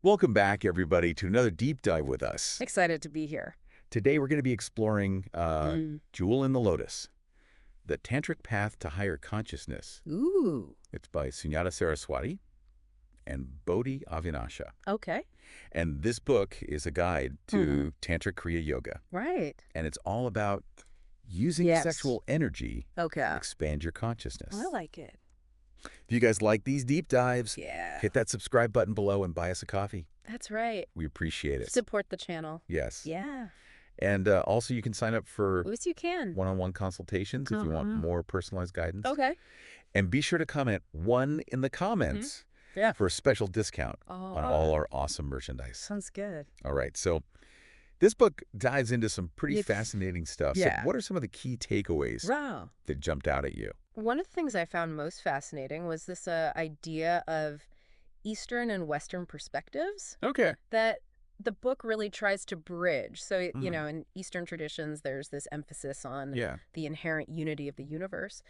Welcome back, everybody, to another deep dive with us. Excited to be here. Today, we're going to be exploring Mm. Jewel in the Lotus, The Tantric Path to Higher Consciousness. Ooh, It's by Sunyata Saraswati and Bodhi Avinasha. okay. And this book is a guide to Tantric Kriya Yoga. Right. And it's all about using Yes. sexual energy to Okay. expand your consciousness. I like it. If you guys like these deep dives, Yeah. hit that subscribe button below and buy us a coffee. That's right. We appreciate it. Support the channel. Yes. Yeah. And also, you can sign up for Yes, you can. one-on-one consultations if you want more personalized guidance. Okay. And be sure to comment 1 in the comments Yeah. for a special discount Oh, on all our awesome merchandise. sounds good. All right, so this book dives into some pretty It's- fascinating stuff. yeah. So what are some of the key takeaways Wow. that jumped out at you? One of the things I found most fascinating was this idea of Eastern and Western perspectives Okay. that the book really tries to bridge. So, Mhm. in Eastern traditions, there's this emphasis on Yeah. the inherent unity of the universe.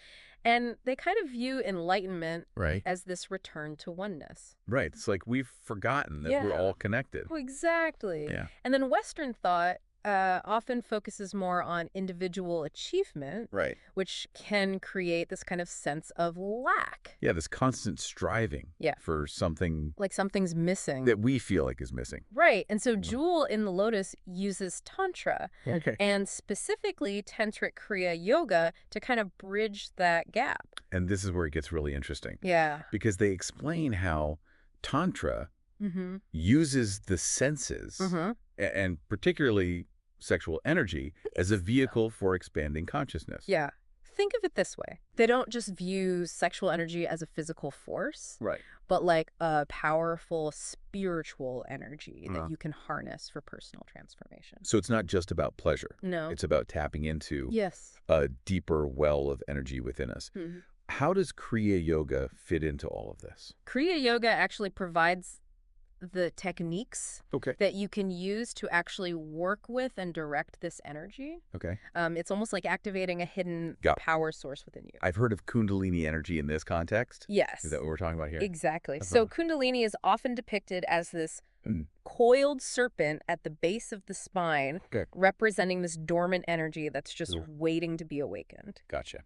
And they kind of view enlightenment Right. as this return to oneness. Right. It's like we've forgotten that we're Yeah. all connected. Oh, exactly. Yeah. And then Western thought often focuses more on individual achievement, Right. which can create this kind of sense of lack, Yeah, this constant striving Yeah. for something like something's missing. that we feel like is missing. Right. And so Jewel in the Lotus uses Tantra, Okay. and specifically Tantric Kriya Yoga, to kind of bridge that gap. And this is where it gets really interesting. Yeah. Because they explain how Tantra Mm-hmm. uses the senses, Mm-hmm. and particularly sexual energy, as a vehicle for expanding consciousness. Yeah. Think of it this way. They don't just view sexual energy as a physical force, Right. but like a powerful spiritual energy Uh-huh. that you can harness for personal transformation. So it's not just about pleasure. No. It's about tapping into Yes. a deeper well of energy within us. Mhm. How does Kriya Yoga fit into all of this? Kriya Yoga actually provides the techniques Okay. that you can use to actually work with and direct this energy. Okay. It's almost like activating a hidden Got it. power source within you. I've heard of Kundalini energy in this context. Yes. Is that what we're talking about here? Exactly. Uh-huh. So Kundalini is often depicted as this Mm. coiled serpent at the base of the spine, Okay. representing this dormant energy that's just Cool. waiting to be awakened. Gotcha.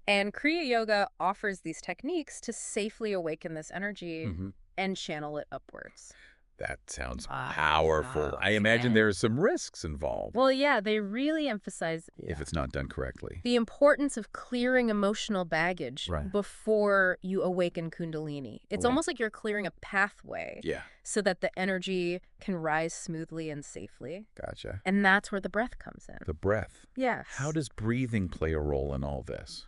And Kriya Yoga offers these techniques to safely awaken this energy Mhm. and channel it upwards. That sounds Ah, powerful. I imagine there are some risks involved Well, yeah, they really emphasize if it's not done correctly. the importance of clearing emotional baggage Right. before you awaken Kundalini. It's Cool. almost like you're clearing a pathway Yeah. so that the energy can rise smoothly and safely. Gotcha. And that's where the breath comes in. The breath. Yes. How does breathing play a role in all this?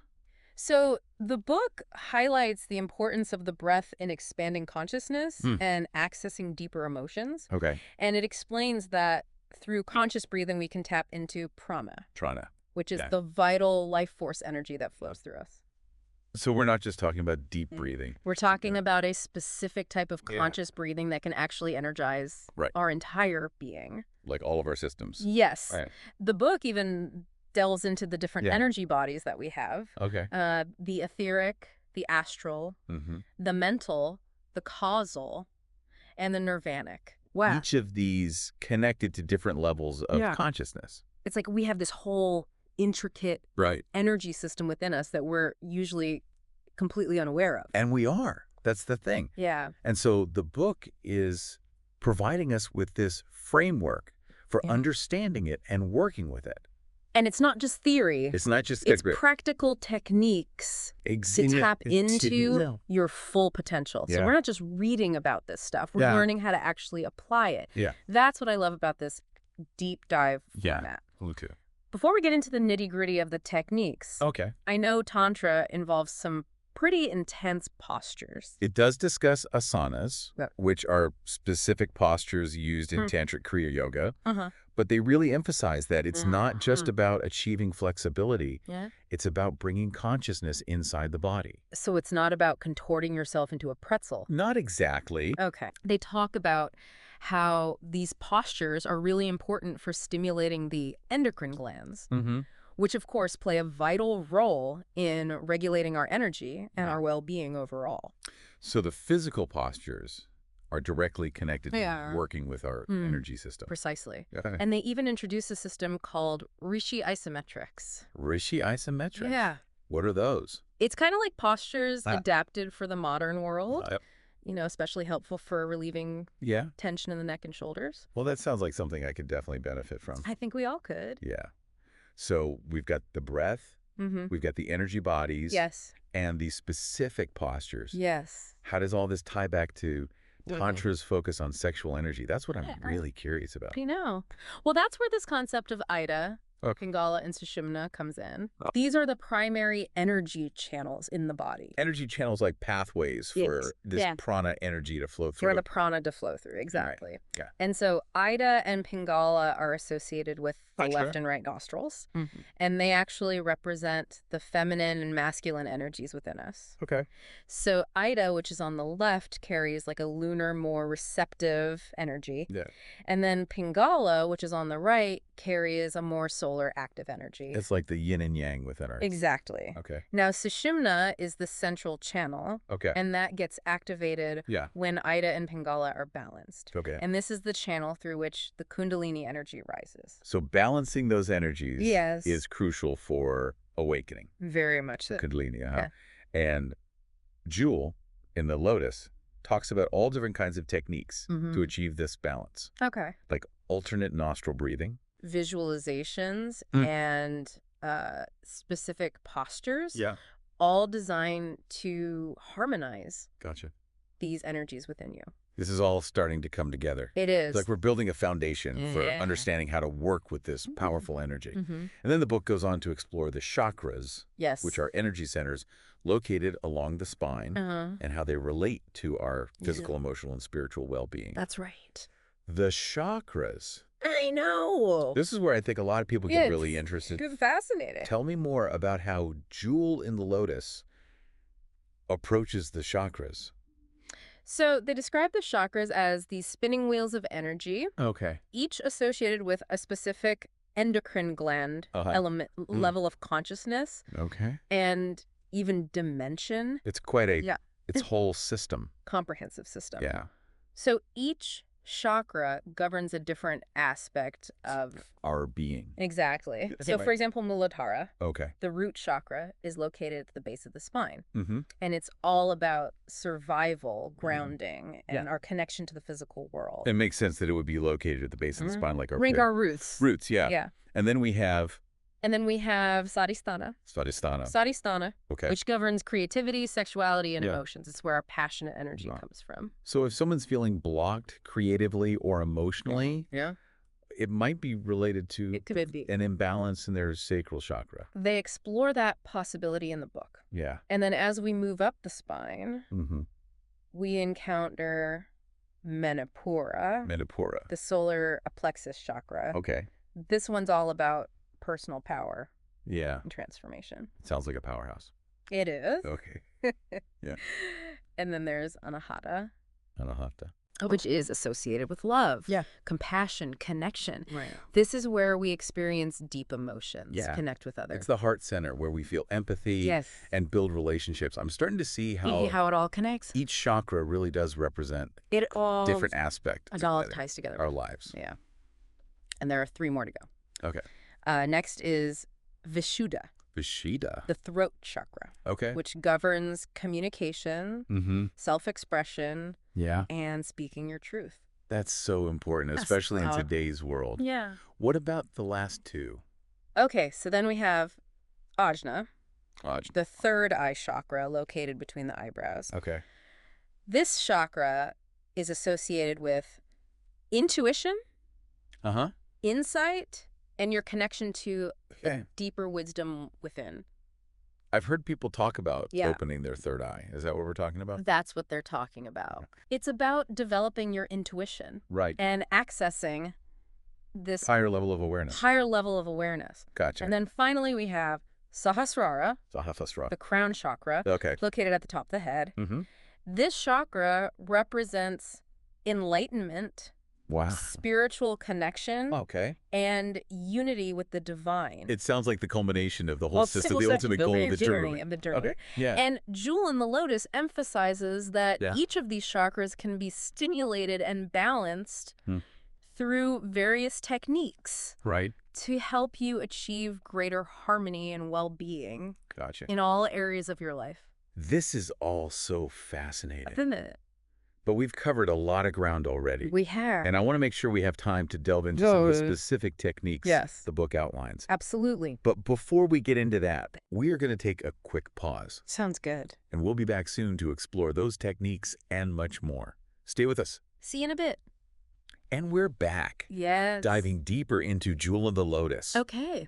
So the book highlights the importance of the breath in expanding consciousness and accessing deeper emotions. Okay. And it explains that through conscious breathing, we can tap into prana, Prana. which is Yeah. the vital life force energy that flows through us. So we're not just talking about deep breathing. We're talking about a specific type of Yeah. conscious breathing that can actually energize Right. our entire being. Like all of our systems. Yes. Right. The book even delves into the different Yeah. energy bodies that we have. Okay. The etheric, the astral, Mm-hmm. the mental, the causal, and the nirvanic. Wow. Each of these connected to different levels of Yeah. consciousness. It's like we have this whole intricate Right. energy system within us that we're usually completely unaware of. And we are. That's the thing. Yeah. And so the book is providing us with this framework for Yeah. understanding it and working with it. And it's not just theory. It's not just It's practical techniques to tap into your full potential. So Yeah. we're not just reading about this stuff. We're Yeah. learning how to actually apply it. Yeah. That's what I love about this deep dive Yeah. format. Luku. Before we get into the nitty-gritty of the techniques, Okay. I know Tantra involves some pretty intense postures. It does discuss asanas, Yeah. which are specific postures used in Tantric Kriya Yoga, Uh-huh. but they really emphasize that it's not just about achieving flexibility, Yeah. it's about bringing consciousness inside the body. So it's not about contorting yourself into a pretzel. Not exactly. Okay. They talk about how these postures are really important for stimulating the endocrine glands, Mm-hmm. which of course play a vital role in regulating our energy and our well-being overall. So the physical postures are directly connected They to are. working with our energy system. Precisely. Okay. And they even introduced a system called Rishi isometrics. Rishi isometrics. Yeah. What are those? It's kind of like postures Ah. adapted for the modern world, Yep. especially helpful for relieving Yeah. tension in the neck and shoulders. Well, that sounds like something I could definitely benefit from. I think we all could. Yeah. So we've got the breath, Mm-hmm. we've got the energy bodies, Yes. and the specific postures. Yes. How does all this tie back to Tantra's focus on sexual energy? That's what I'm really curious about. I know. Well, that's where this concept of Ida, Okay. Pingala, and Sushumna comes in. Oh. These are the primary energy channels in the body. Energy channels like pathways for Yes. this Yeah. prana energy to flow through. For the prana to flow through, exactly. Yeah. And so Ida and Pingala are associated with the Gotcha. left and right nostrils, Mm-hmm. and they actually represent the feminine and masculine energies within us. Okay. So Ida, which is on the left, carries like a lunar, more receptive energy. Yeah. And then Pingala, which is on the right, carries a more solar active energy. It's like the yin and yang within our... Exactly. Okay. Now, Sushumna is the central channel, Okay. and that gets activated Yeah. when Ida and Pingala are balanced. Okay. And this is the channel through which the Kundalini energy rises. So balancing those energies Yes. is crucial for awakening. Very much so. Kundalini, Yeah. And Jewel in the Lotus talks about all different kinds of techniques Mhm. to achieve this balance, Okay. like alternate nostril breathing. Visualizations Mm. and specific postures, Yeah. all designed to harmonize Gotcha. these energies within you. This is all starting to come together. It is. It's like we're building a foundation for Yeah. understanding how to work with this powerful energy. Mhm. And then the book goes on to explore the chakras, Yes. which are energy centers located along the spine, Uh-huh. and how they relate to our physical, emotional, and spiritual well-being. That's right. The chakras. I know. This is where I think a lot of people Yeah, get really interested. It's fascinating. Tell me more about how Jewel in the Lotus approaches the chakras. So they describe the chakras as these spinning wheels of energy, Okay. each associated with a specific endocrine gland element, level of consciousness, Okay. and even dimension. It's quite a Yeah. its whole system. Comprehensive system. Yeah. So each chakra governs a different aspect of... Our being. Exactly. So Right. for example, Muladhara, Okay. the root chakra, is located at the base of the spine. Mm-hmm. And it's all about survival, grounding, and Yeah. our connection to the physical world. It makes sense that it would be located at the base of the spine, like our Our roots. roots. Yeah. Yeah. And then we have And then we have Sadhisthana. Svadhisthana. Sadhisthana, Okay. which governs creativity, sexuality, and Yeah. emotions. It's where our passionate energy Right. comes from. So if someone's feeling blocked creatively or emotionally, Yeah. it might be related to It could be. an imbalance in their sacral chakra. They explore that possibility in the book. Yeah. And then as we move up the spine, Mm-hmm. we encounter Manipura, Manipura. the solar plexus chakra. Okay. This one's all about personal power Yeah. and transformation. Sounds like a powerhouse. It is. Okay. Yeah. And then there's Anahata, Anahata. which is associated with love, Yeah. compassion, connection. Right. This is where we experience deep emotions, Yeah. connect with others. It's the heart center where we feel empathy Yes. and build relationships. I'm starting to see how it all connects. each chakra really does represent It all different aspects it all of ties together. our lives. Yeah. And there are 3 more to go. Okay. Next is Vishuddha, Vishuddha. the throat chakra, Okay. which governs communication, Mm-hmm. self-expression, Yeah. and speaking your truth. That's so important, That's especially in loud. today's world. Yeah. What about the last 2? Okay, so then we have Ajna, Aj. the third eye chakra located between the eyebrows. Okay. This chakra is associated with intuition, Uh-huh. insight, and your connection to Okay. deeper wisdom within. I've heard people talk about Yeah. opening their third eye. Is that what we're talking about? That's what they're talking about. It's about developing your intuition Right. and accessing this Higher level of awareness. higher level of awareness. Gotcha. And then finally we have Sahasrara, Sahasrara. the crown chakra, Okay. located at the top of the head. Mm-hmm. This chakra represents enlightenment Wow. spiritual connection, Okay. and unity with the divine. It sounds like the culmination of the whole Well, system, it's the ultimate the goal of the journey journey. of the journey. Okay. Yeah. And Jewel in the Lotus emphasizes that Yeah. each of these chakras can be stimulated and balanced Hmm. through various techniques Right. to help you achieve greater harmony and well-being Gotcha. in all areas of your life. This is all so fascinating. Isn't it? But we've covered a lot of ground already. We have. And I want to make sure we have time to delve into some of the specific techniques Yes. the book outlines. Absolutely. But before we get into that, we are going to take a quick pause. Sounds good. And we'll be back soon to explore those techniques and much more. Stay with us. See you in a bit. And we're back, Yes. diving deeper into Jewel of the Lotus. Okay.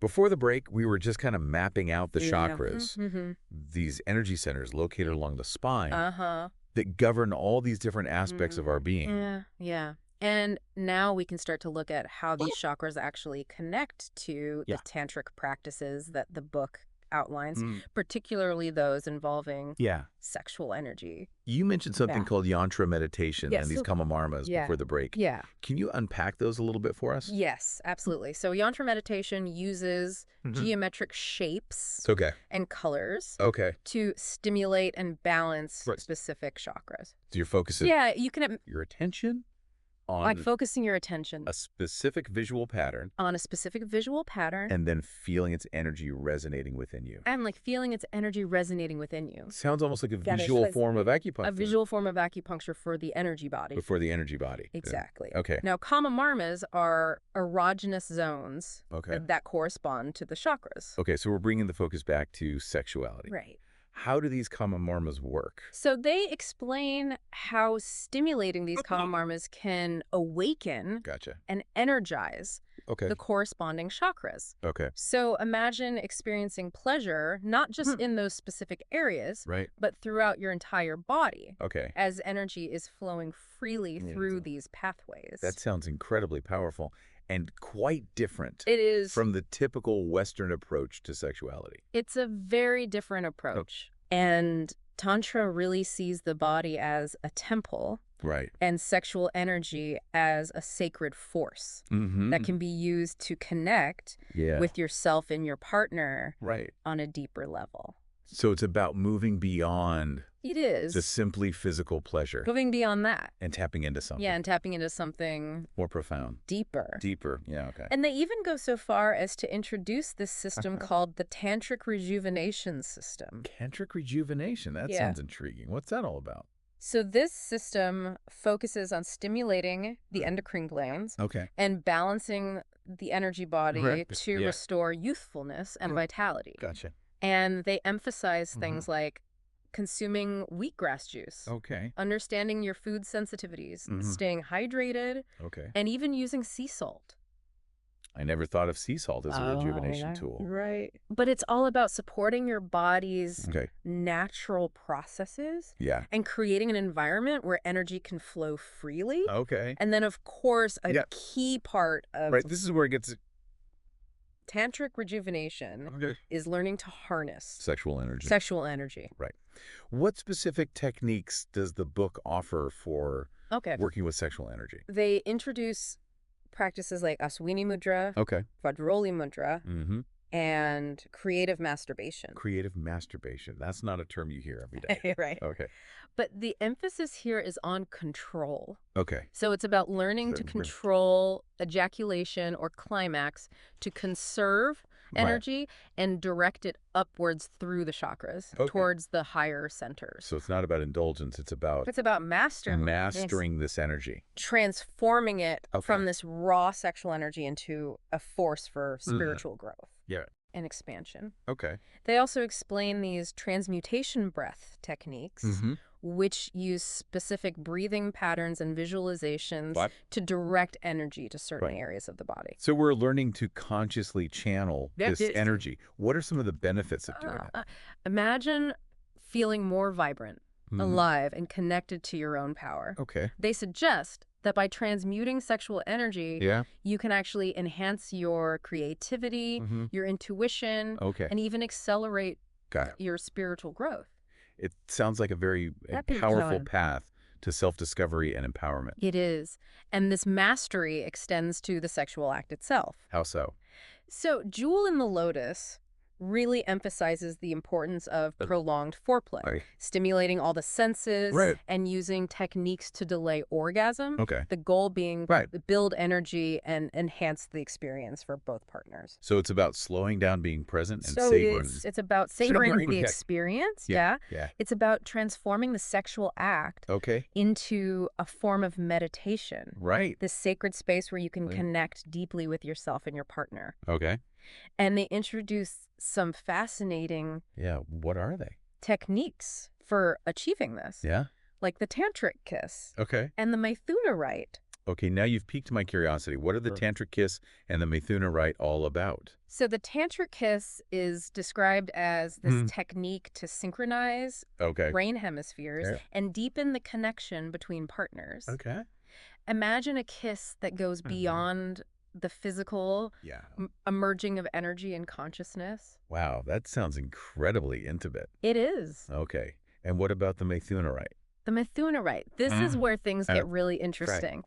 Before the break, we were just kind of mapping out the Yeah. chakras, Mm-hmm. these energy centers located along the spine Uh-huh. that govern all these different aspects of our being. Yeah, yeah. And now we can start to look at how these chakras actually connect to the Yeah. tantric practices that the book outlines, Mm. particularly those involving Yeah. sexual energy. You mentioned something Yeah. called yantra meditation Yes. and these kamamarmas Yeah. before the break. Yeah. Can you unpack those a little bit for us? Yes, absolutely. So yantra meditation uses Mhm. geometric shapes Okay. and colors Okay. to stimulate and balance Right. specific chakras. So your focus is Yeah, you can your attention like on focusing your attention a specific visual pattern on a specific visual pattern and then feeling its energy resonating within you. and like feeling its energy resonating within you. Sounds almost like a Got it. visual Like form of acupuncture. A visual form of acupuncture for the energy body. Before the energy body. Exactly. Okay. Now, kama marmas are erogenous zones Okay. that correspond to the chakras. Okay, so we're bringing the focus back to sexuality. Right. How do these kamamarmas work? So they explain how stimulating these kama marmas can awaken Gotcha. and energize Okay. the corresponding chakras. Okay. So imagine experiencing pleasure, not just in those specific areas, Right. but throughout your entire body, Okay. as energy is flowing freely Yeah, through these pathways. That sounds incredibly powerful and quite different It is. from the typical Western approach to sexuality. It's a very different approach. And Tantra really sees the body as a temple Right. and sexual energy as a sacred force Mm-hmm. that can be used to connect Yeah. with yourself and your partner Right. on a deeper level. So it's about moving beyond It is. the simply physical pleasure Moving beyond that. and tapping into something Yeah, and tapping into something more profound, deeper. deeper. Yeah, okay. And they even go so far as to introduce this system called the Tantric Rejuvenation System. Tantric rejuvenation. That Yeah. sounds intriguing. What's that all about? So this system focuses on stimulating the endocrine glands Okay. and balancing the energy body Right. to Yeah. restore youthfulness and vitality. Gotcha. And they emphasize things like consuming wheatgrass juice, Okay. understanding your food sensitivities, Mhm. staying hydrated, Okay. and even using sea salt. I never thought of sea salt as a rejuvenation tool. Right. But it's all about supporting your body's Okay. natural processes Yeah. and creating an environment where energy can flow freely. Okay. And then, of course, a Yeah. key part of Right. This is where it gets tantric rejuvenation okay. is learning to harness Sexual energy. sexual energy. Right. What specific techniques does the book offer for Okay. working with sexual energy? They introduce practices like Aswini Mudra, Okay. Vajroli Mudra, Mm-hmm. and creative masturbation. Creative masturbation. That's not a term you hear every day. Right. Okay. But the emphasis here is on control. Okay. So it's about learning to Right. control ejaculation or climax to conserve Right. energy and direct it upwards through the chakras Okay. towards the higher centers. So it's not about indulgence. It's about It's about mastering this energy. transforming it Okay. from this raw sexual energy into a force for spiritual growth Yeah. and expansion. Okay. They also explain these transmutation breath techniques, Mm-hmm. which use specific breathing patterns and visualizations What? to direct energy to certain Right. areas of the body. So we're learning to consciously channel That's this it. energy. What are some of the benefits of doing it? Imagine feeling more vibrant, Mhm. alive, and connected to your own power. Okay. They suggest that by transmuting sexual energy, Yeah. you can actually enhance your creativity, Mhm. your intuition, Okay. and even accelerate Got it. your spiritual growth. It sounds like a very That'd be powerful fun. path to self-discovery and empowerment. It is. And this mastery extends to the sexual act itself. How so? So, Jewel in the Lotus really emphasizes the importance of prolonged foreplay, Right. stimulating all the senses Right. and using techniques to delay orgasm. Okay. The goal being Right. to build energy and enhance the experience for both partners. So it's about slowing down, being present, and So savoring. it's about savoring the Yeah. experience. Yeah. Yeah. Yeah. It's about transforming the sexual act Okay. into a form of meditation. Right. This sacred space where you can Right. connect deeply with yourself and your partner. Okay. And they introduce some fascinating Yeah. What are they? techniques for achieving this, Yeah. like the tantric kiss Okay. and the Mithuna rite. Okay. Now you've piqued my curiosity. What are the tantric kiss and the Mithuna rite all about? So the tantric kiss is described as this Hmm. technique to synchronize Okay. brain hemispheres Yeah. and deepen the connection between partners. Okay. Imagine a kiss that goes beyond the physical Yeah. emerging of energy and consciousness. Wow. That sounds incredibly intimate. It is. Okay. And what about the Mithuna rite? The Mithuna rite. This is where things get really Right. interesting.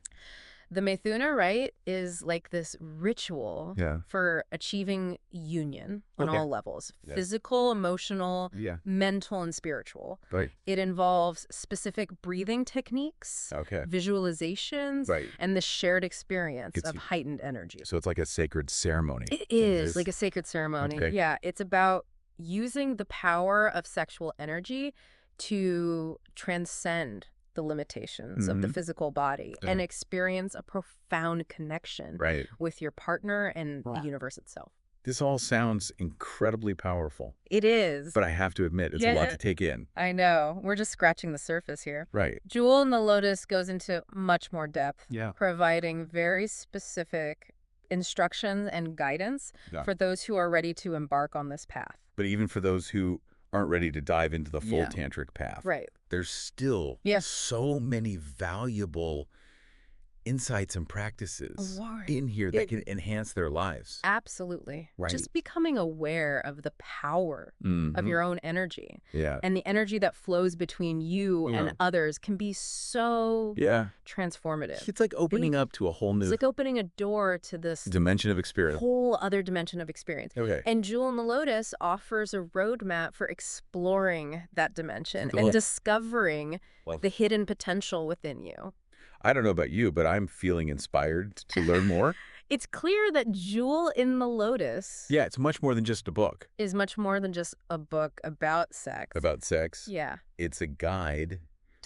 The Mithuna rite is like this ritual Yeah. for achieving union on Okay. all levels, Yes. physical, emotional, Yeah. mental, and spiritual. Right. It involves specific breathing techniques, Okay. visualizations, Right. and the shared experience Could of see- heightened energy. So it's like a sacred ceremony. It is like a sacred ceremony. Okay. Yeah, it's about using the power of sexual energy to transcend the limitations of the Mhm. physical body Yeah. and experience a profound connection Right. with your partner and the universe itself. This all sounds incredibly powerful, It is. but I have to admit, it's a lot Yeah. to take in. I know. We're just scratching the surface here. Right. Jewel in the Lotus goes into much more depth, Yeah. providing very specific instructions and guidance Yeah. for those who are ready to embark on this path. But even for those who aren't ready to dive into the full Yeah. tantric path, Right. there's still Yeah. so many valuable insights and practices Lord. in here that can enhance their lives. Absolutely. Right. Just becoming aware of the power of Mhm. your own energy Yeah. and the energy that flows between you Yeah. and others can be so Yeah. transformative. It's like opening up to a whole It's new like opening a door to this dimension of experience. whole other dimension of experience. Okay. And Jewel in the Lotus offers a roadmap for exploring that dimension Cool. and discovering Well- the hidden potential within you. I don't know about you, but I'm feeling inspired to learn more. It's clear that Jewel in the Lotus Yeah, it's much more than just a book is much more than just a book about sex. about sex. Yeah. It's a guide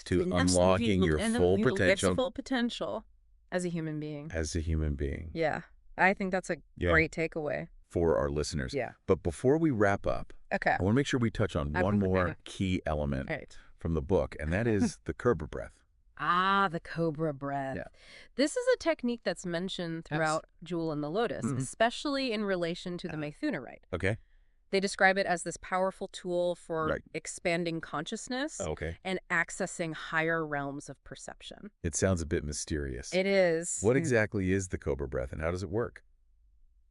to The unlocking your full potential full potential as a human being. as a human being. Yeah. I think that's a Yeah. great takeaway. For our listeners. Yeah. But before we wrap up, Okay. I want to make sure we touch on I've one been more preparing. key element All right. from the book, and that is the Cobra breath. Ah, the cobra breath. Yeah. This is a technique that's mentioned throughout Jewel in the Lotus, Mhm. especially in relation to the Mithuna rite. Okay? They describe it as this powerful tool for Right. expanding consciousness Okay. and accessing higher realms of perception. It sounds a bit mysterious. It is. What exactly is the Cobra breath, and how does it work?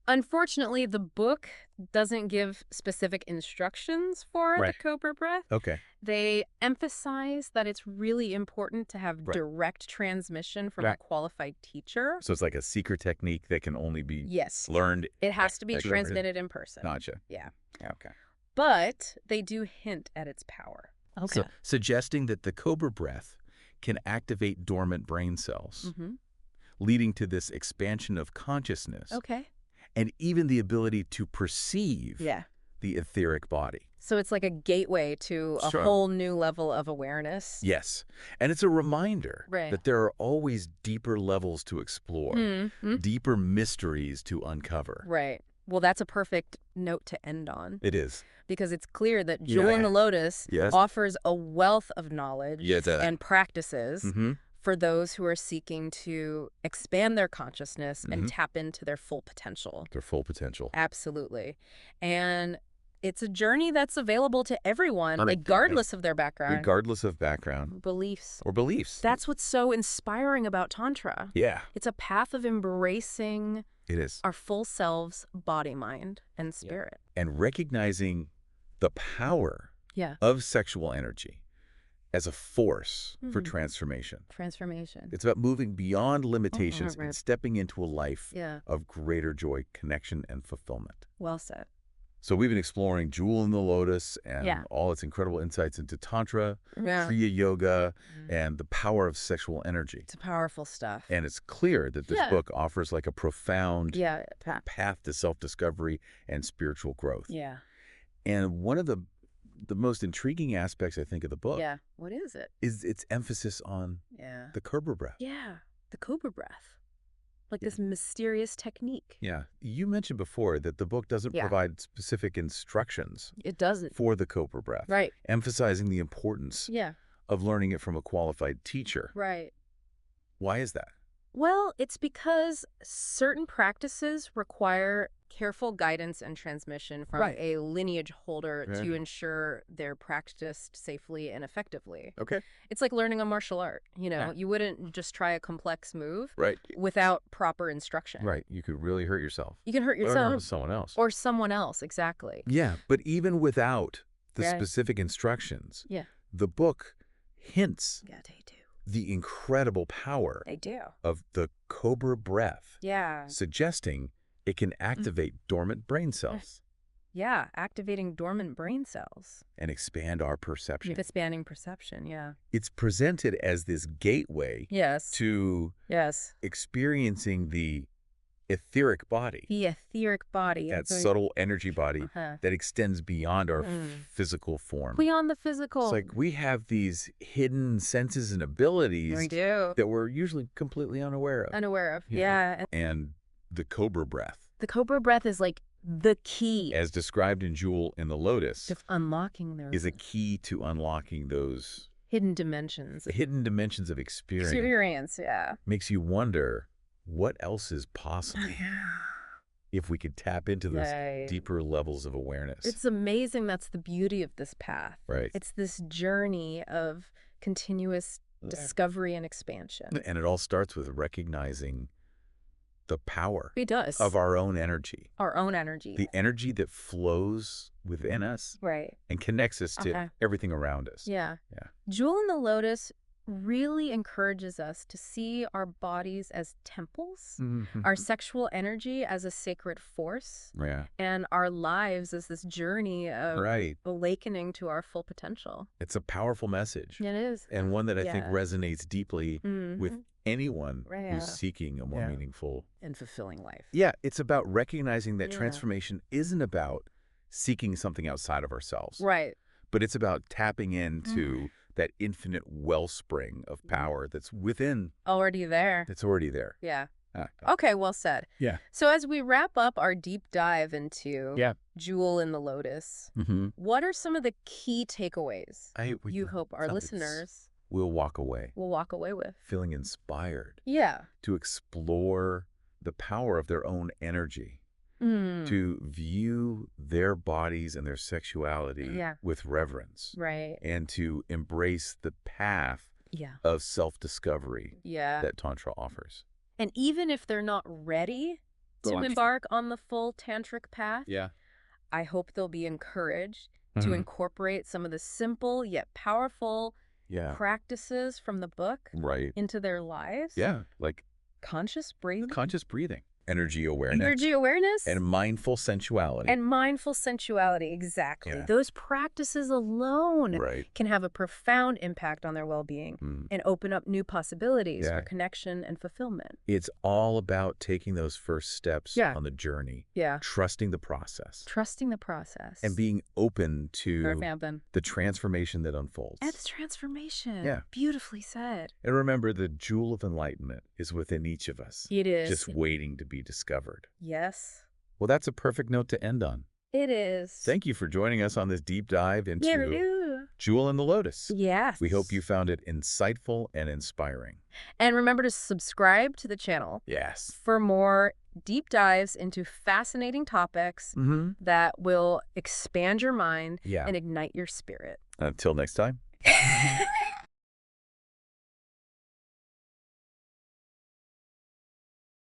Unfortunately, the book doesn't give specific instructions for Right. the cobra breath. Okay. They emphasize that it's really important to have Right. direct transmission from a Right. qualified teacher. So it's like a secret technique that can only be Yes. learned. It has to be Gotcha. transmitted in person. Gotcha. Yeah. Okay. But they do hint at its power. So suggesting that the Cobra breath can activate dormant brain cells, hmm leading to this expansion of consciousness Okay. and even the ability to perceive Yeah. the etheric body. So it's like a gateway to a Sure. whole new level of awareness. Yes. And it's a reminder Right. that there are always deeper levels to explore, Mhm. deeper mysteries to uncover. Right. Well, that's a perfect note to end on It is. because it's clear that Jewel in Yeah. the Lotus Yes. offers a wealth of knowledge Yeah, it does. and practices Mm-hmm. for those who are seeking to expand their consciousness and Mhm. tap into their full potential. Their full potential. Absolutely. And it's a journey that's available to everyone, I mean, regardless of their background, Regardless of background beliefs. or beliefs. That's what's so inspiring about Tantra. Yeah, It's a path of embracing it is. our full selves, body, mind, and spirit. And recognizing the power Yeah. of sexual energy as a force for Mhm. transformation. Transformation. It's about moving beyond limitations right. and stepping into a life Yeah. of greater joy, connection, and fulfillment. Well said. So we've been exploring Jewel in the Lotus and Yeah. all its incredible insights into Tantra, Yeah. Kriya Yoga, Mm. and the power of sexual energy. It's powerful stuff. And it's clear that this Yeah. book offers like a profound Yeah. path to self-discovery and spiritual growth. Yeah. And one of the most intriguing aspects, I think, of the book Yeah. What is it? is its emphasis on Yeah. the cobra breath. Yeah. The cobra breath. Like Yeah. this mysterious technique. Yeah. You mentioned before that the book doesn't Yeah. provide specific instructions It doesn't. for the cobra breath, Right. emphasizing the importance Yeah. of learning it from a qualified teacher. Right. Why is that? Well, it's because certain practices require careful guidance and transmission from Right. a lineage holder Right. to ensure they're practiced safely and effectively. Okay. It's like learning a martial art. Yeah. You wouldn't just try a complex move Right. without proper instruction. Right. You could really hurt yourself. You can hurt Or yourself someone else. or someone else, exactly. Yeah. But even without the Right. specific instructions, Yeah. the book hints Yeah, they do. the incredible power They do. of the cobra breath, Yeah. suggesting it can activate dormant brain cells Yeah, activating dormant brain cells. and expand our perception. Expanding perception, yeah. It's presented as this gateway Yes. to Yes. experiencing the etheric body, The etheric body. that It's like- subtle energy body Uh-huh. that extends beyond our Mm. physical form. Beyond the physical. It's like we have these hidden senses and abilities We do. that we're usually completely unaware of. Unaware of. Yeah. Yeah. And the cobra breath, The cobra breath is like the key as described in Jewel in the Lotus, to unlocking their is a key to unlocking those hidden dimensions. hidden dimensions of experience. Experience, yeah. Makes you wonder what else is possible if we could tap into those Right. deeper levels of awareness. It's amazing. That's the beauty of this path. Right. It's this journey of continuous discovery and expansion. And it all starts with recognizing the power It does. of our own energy, Our own energy. the energy that flows within us Right. and connects us to Okay. everything around us. Yeah. Yeah. Jewel in the Lotus really encourages us to see our bodies as temples, Mhm. our sexual energy as a sacred force, Yeah. and our lives as this journey of Right. awakening to our full potential. It's a powerful message, It is. and one that I think Yeah. resonates deeply with Mhm. anyone Yeah. who's seeking a more Yeah. meaningful. And fulfilling life. Yeah, it's about recognizing that Yeah. transformation isn't about seeking something outside of ourselves, Right. but it's about tapping into that infinite wellspring of power that's within, Already there. that's already there. Yeah. Ah, Okay, well said. yeah. So as we wrap up our deep dive into Yeah. Jewel in the Lotus, Mm-hmm. what are some of the key takeaways We you hope our something listeners will walk away will walk away with? feeling inspired Yeah. to explore the power of their own energy, Mm. to view their bodies and their sexuality Yeah. with reverence, Right. and to embrace the path Yeah. of self-discovery Yeah. that Tantra offers. And even if they're not ready to embark on the full tantric path, Yeah. I hope they'll be encouraged to Mhm. incorporate some of the simple yet powerful Yeah. practices from the book Right. into their lives. Yeah. Like Conscious breathing, conscious breathing, energy awareness, energy awareness, and mindful sensuality. and mindful sensuality. Exactly. Yeah. Those practices alone right. can have a profound impact on their well-being Mm. and open up new possibilities Yeah. for connection and fulfillment. It's all about taking those first steps Yeah. on the journey, Yeah. trusting the process, Trusting the process. and being open to them. the transformation that unfolds. That's transformation. Yeah. Beautifully said. And remember, the jewel of enlightenment is within each of us, It is. just waiting to be discovered. Yes. Well, that's a perfect note to end on. It is. Thank you for joining us on this deep dive into you. Jewel in the Lotus. Yes. We hope you found it insightful and inspiring. And remember to subscribe to the channel Yes. for more deep dives into fascinating topics Mm-hmm. that will expand your mind Yeah. and ignite your spirit. Until next time.